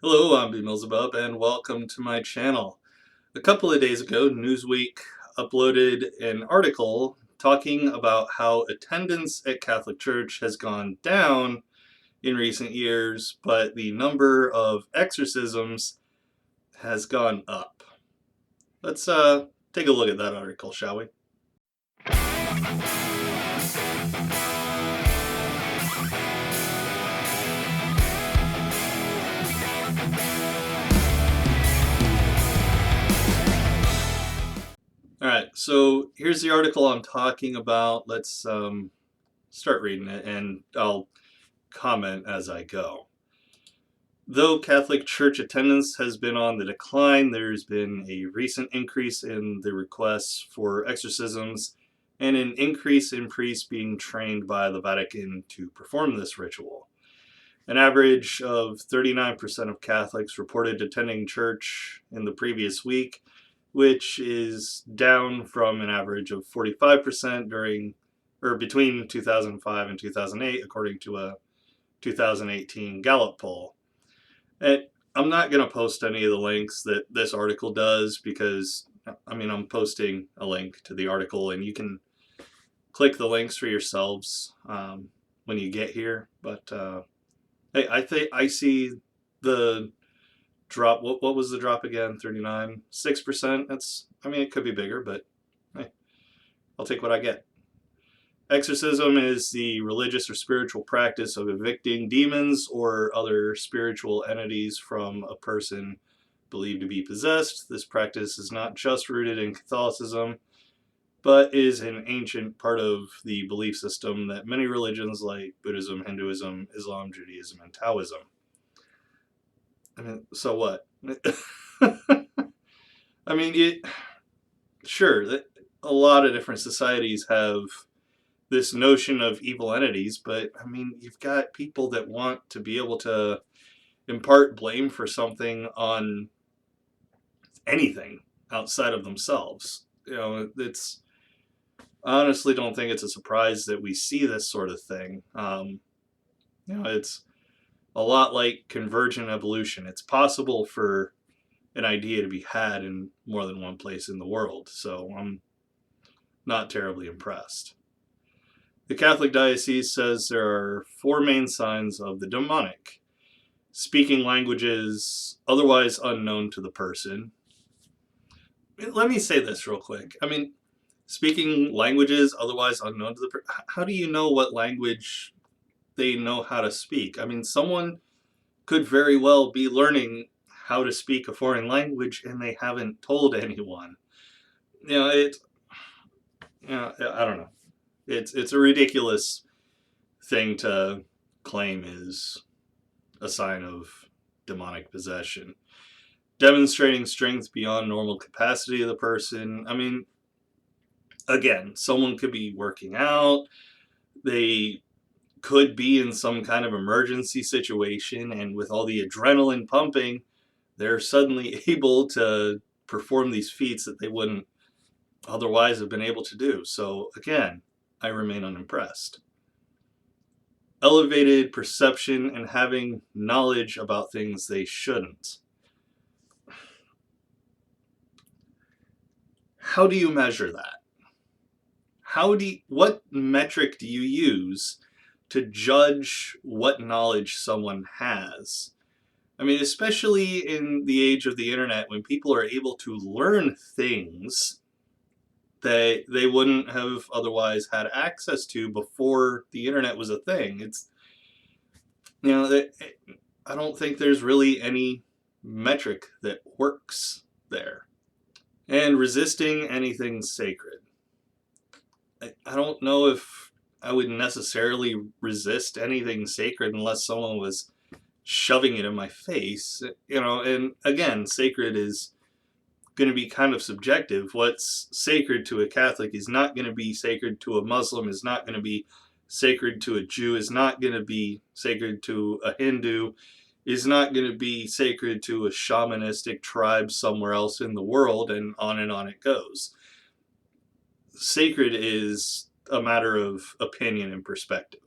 Hello, I'm BMillzebub and welcome to my channel. A couple of days ago, Newsweek uploaded an article talking about how attendance at Catholic Church has gone down in recent years, but the number of exorcisms has gone up. Let's take a look at that article, shall we? Alright, so here's the article I'm talking about. Let's start reading it and I'll comment as I go. Though Catholic Church attendance has been on the decline, there's been a recent increase in the requests for exorcisms and an increase in priests being trained by the Vatican to perform this ritual. An average of 39% of Catholics reported attending church in the previous week, which is down from an average of 45% between 2005 and 2008, according to a 2018 Gallup poll. I'm not going to post any of the links that this article does because, I'm posting a link to the article and you can click the links for yourselves when you get here. But hey, I think I see the drop. What was the drop again? 6%. It could be bigger, but hey, I'll take what I get. Exorcism is the religious or spiritual practice of evicting demons or other spiritual entities from a person believed to be possessed. This practice is not just rooted in Catholicism, but is an ancient part of the belief system that many religions like Buddhism, Hinduism, Islam, Judaism, and Taoism. So what? Sure, a lot of different societies have this notion of evil entities, but you've got people that want to be able to impart blame for something on anything outside of themselves. It's I honestly don't think it's a surprise that we see this sort of thing. It's a lot like convergent evolution. It's possible for an idea to be had in more than one place in the world, so I'm not terribly impressed. The Catholic Diocese says there are 4 main signs of the demonic: speaking languages otherwise unknown to the person. Let me say this real quick. Speaking languages otherwise unknown to the person. How do you know what language they know how to speak? Someone could very well be learning how to speak a foreign language and they haven't told anyone. I don't know. It's a ridiculous thing to claim is a sign of demonic possession. Demonstrating strength beyond normal capacity of the person. Again, someone could be working out. They could be in some kind of emergency situation, and with all the adrenaline pumping, they're suddenly able to perform these feats that they wouldn't otherwise have been able to do. So again, I remain unimpressed. Elevated perception and having knowledge about things they shouldn't. How do you measure that? What metric do you use to judge what knowledge someone has? Especially in the age of the internet, when people are able to learn things that they wouldn't have otherwise had access to before the internet was a thing. I don't think there's really any metric that works there. And resisting anything sacred. I don't know if I would necessarily resist anything sacred unless someone was shoving it in my face. And again, sacred is going to be kind of subjective. What's sacred to a Catholic is not going to be sacred to a Muslim, is not going to be sacred to a Jew, is not going to be sacred to a Hindu, is not going to be sacred to a shamanistic tribe somewhere else in the world, and on it goes. Sacred is a matter of opinion and perspective.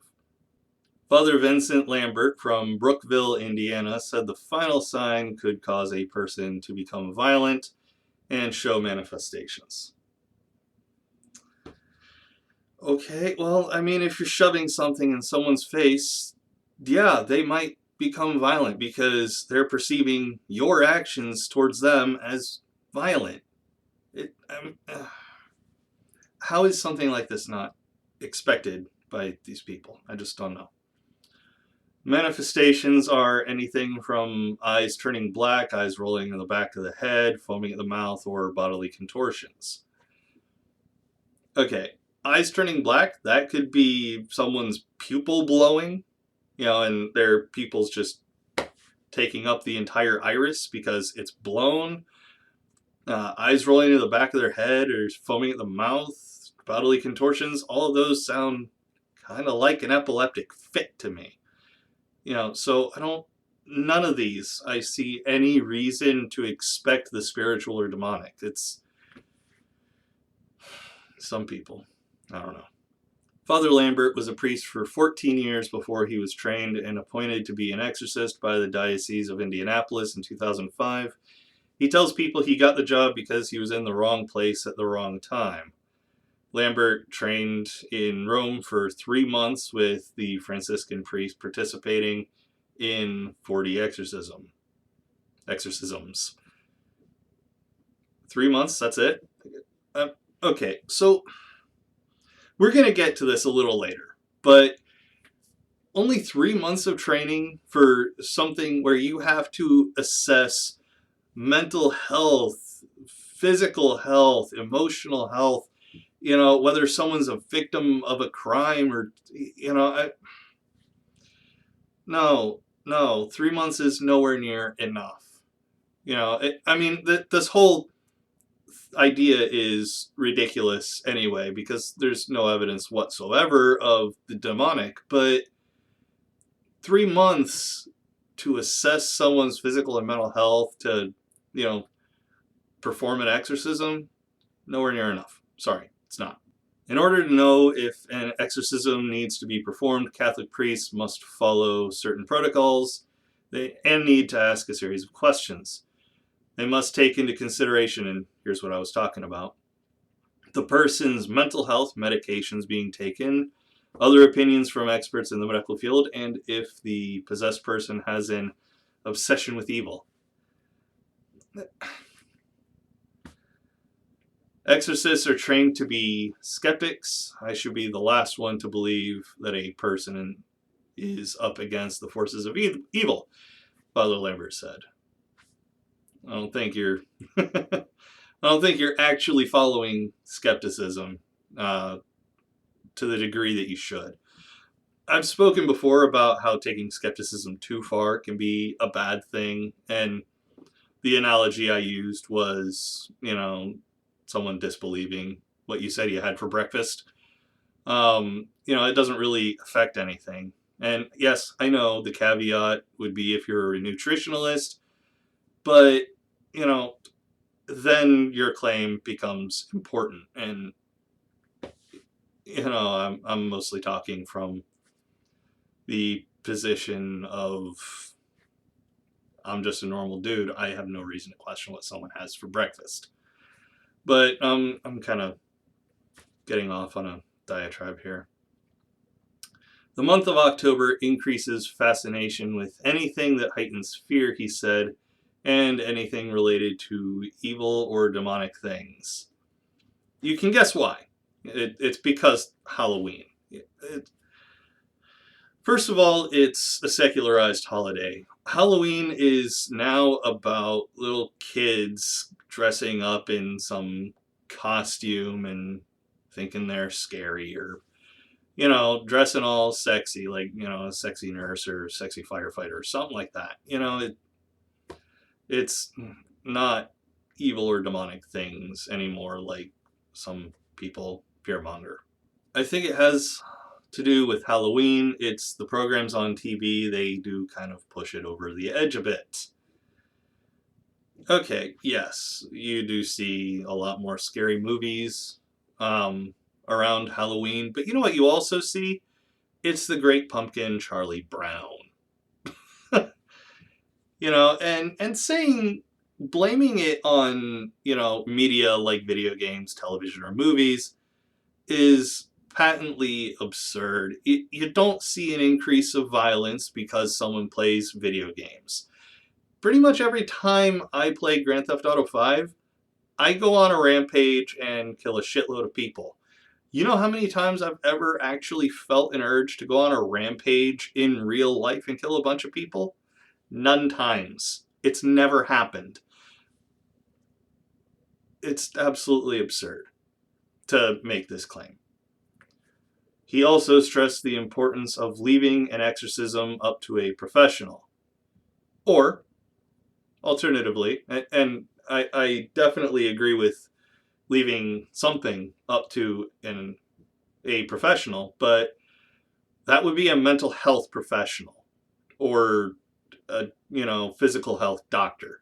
Father Vincent Lambert from Brookville, Indiana, said the final sign could cause a person to become violent and show manifestations. Okay, well, I mean, if you're shoving something in someone's face, yeah, they might become violent because they're perceiving your actions towards them as violent. How is something like this not expected by these people? I just don't know. Manifestations are anything from eyes turning black, eyes rolling in the back of the head, foaming at the mouth, or bodily contortions. Okay, eyes turning black, that could be someone's pupil blowing, and their pupil's just taking up the entire iris because it's blown. Eyes rolling in the back of their head or foaming at the mouth, bodily contortions, all of those sound kind of like an epileptic fit to me. So none of these I see any reason to expect the spiritual or demonic. It's some people. I don't know. Father Lambert was a priest for 14 years before he was trained and appointed to be an exorcist by the Diocese of Indianapolis in 2005. He tells people he got the job because he was in the wrong place at the wrong time. Lambert trained in Rome for 3 months with the Franciscan priest participating in 40 exorcisms. 3 months, that's it? Okay, so we're going to get to this a little later, but only 3 months of training for something where you have to assess mental health, physical health, emotional health, whether someone's a victim of a crime or, no, 3 months is nowhere near enough. This whole idea is ridiculous anyway because there's no evidence whatsoever of the demonic, but 3 months to assess someone's physical and mental health to, perform an exorcism, nowhere near enough. Sorry, it's not. In order to know if an exorcism needs to be performed, Catholic priests must follow certain protocols and need to ask a series of questions. They must take into consideration, and here's what I was talking about, the person's mental health, medications being taken, other opinions from experts in the medical field, and if the possessed person has an obsession with evil. Exorcists are trained to be skeptics. I should be the last one to believe that a person is up against the forces of evil, Father Lambert said. I don't think you're actually following skepticism to the degree that you should. I've spoken before about how taking skepticism too far can be a bad thing, and the analogy I used was, someone disbelieving what you said you had for breakfast. It doesn't really affect anything. And yes, I know the caveat would be if you're a nutritionalist, but, then your claim becomes important. And, I'm mostly talking from the position of I'm just a normal dude. I have no reason to question what someone has for breakfast. But I'm kind of getting off on a diatribe here. The month of October increases fascination with anything that heightens fear, he said, and anything related to evil or demonic things. You can guess why. It's because Halloween. First of all, it's a secularized holiday. Halloween is now about little kids dressing up in some costume and thinking they're scary or, dressing all sexy, like, a sexy nurse or sexy firefighter or something like that. It's not evil or demonic things anymore like some people fearmonger. I think it has to do with Halloween. It's the programs on TV, they do kind of push it over the edge a bit. Okay, yes, you do see a lot more scary movies around Halloween, but you know what you also see? It's the Great Pumpkin, Charlie Brown. You know, and saying, blaming it on, you know, media like video games, television, or movies is patently absurd. You don't see an increase of violence because someone plays video games. Pretty much every time I play Grand Theft Auto 5, I go on a rampage and kill a shitload of people. You know how many times I've ever actually felt an urge to go on a rampage in real life and kill a bunch of people? None times. It's never happened. It's absolutely absurd to make this claim. He also stressed the importance of leaving an exorcism up to a professional. Or, alternatively, and I definitely agree with leaving something up to a professional, but that would be a mental health professional or a, you know, physical health doctor.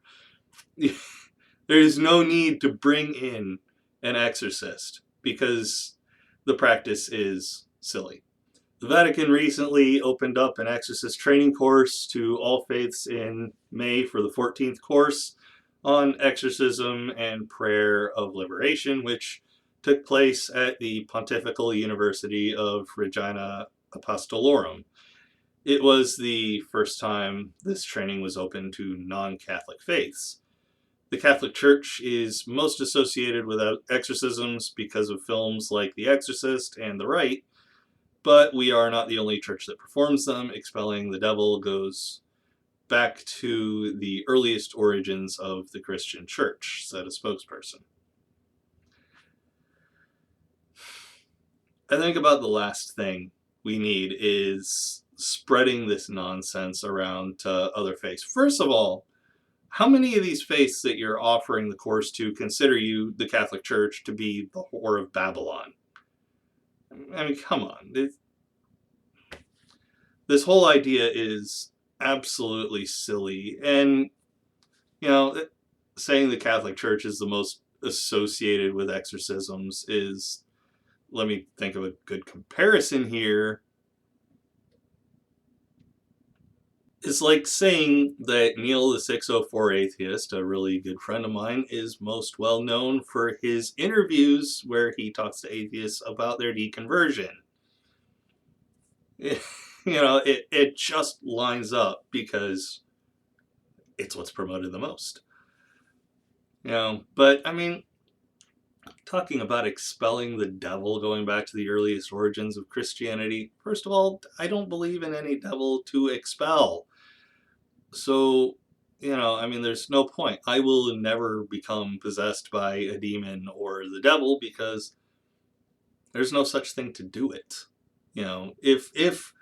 There is no need to bring in an exorcist because the practice is silly. The Vatican recently opened up an exorcist training course to all faiths in May for the 14th course on exorcism and prayer of liberation, which took place at the Pontifical University of Regina Apostolorum. It was the first time this training was open to non-Catholic faiths. The Catholic Church is most associated with exorcisms because of films like The Exorcist and The Rite, but we are not the only church that performs them. Expelling the devil goes back to the earliest origins of the Christian Church, said a spokesperson. I think about the last thing we need is spreading this nonsense around to other faiths. First of all, how many of these faiths that you're offering the course to consider you, the Catholic Church, to be the whore of Babylon? I mean, come on. This whole idea is absolutely silly. And, you know, saying the Catholic Church is the most associated with exorcisms is, let me think of a good comparison here. It's like saying that Neil the 604 atheist, a really good friend of mine, is most well known for his interviews where he talks to atheists about their deconversion. You know, it just lines up because it's what's promoted the most. You know, but I mean, talking about expelling the devil, going back to the earliest origins of Christianity, first of all, I don't believe in any devil to expel. So, you know, I mean, there's no point. I will never become possessed by a demon or the devil because there's no such thing to do it. You know, if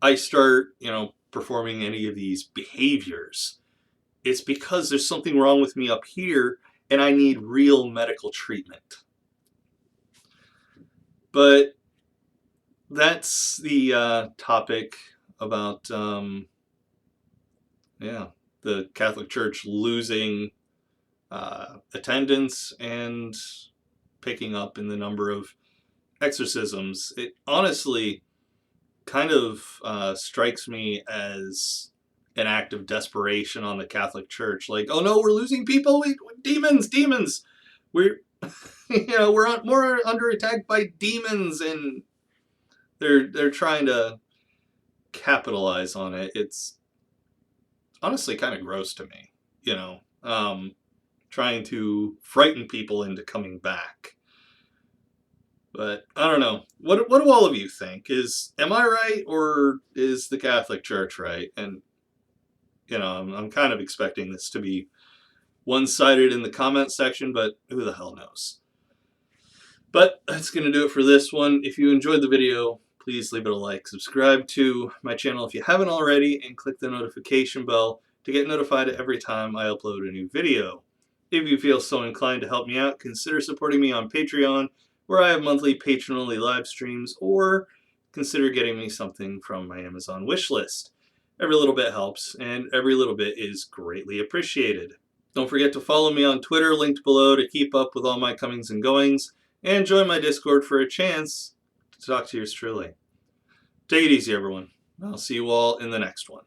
I start, you know, performing any of these behaviors, it's because there's something wrong with me up here and I need real medical treatment. But that's the topic about, the Catholic Church losing attendance and picking up in the number of exorcisms. It honestly kind of strikes me as an act of desperation on the Catholic Church. Like, oh no, we're losing people. Demons. We're we're more under attack by demons, and they're trying to capitalize on it. It's honestly kind of gross to me. You know, trying to frighten people into coming back. But I don't know. What do all of you think? Am I right, or is the Catholic Church right? And you know, I'm kind of expecting this to be one-sided in the comment section, but who the hell knows? But that's going to do it for this one. If you enjoyed the video, please leave it a like. Subscribe to my channel if you haven't already, and click the notification bell to get notified every time I upload a new video. If you feel so inclined to help me out, consider supporting me on Patreon, where I have monthly patron-only live streams, or consider getting me something from my Amazon wishlist. Every little bit helps, and every little bit is greatly appreciated. Don't forget to follow me on Twitter, linked below, to keep up with all my comings and goings, and join my Discord for a chance to talk to yours truly. Take it easy, everyone. I'll see you all in the next one.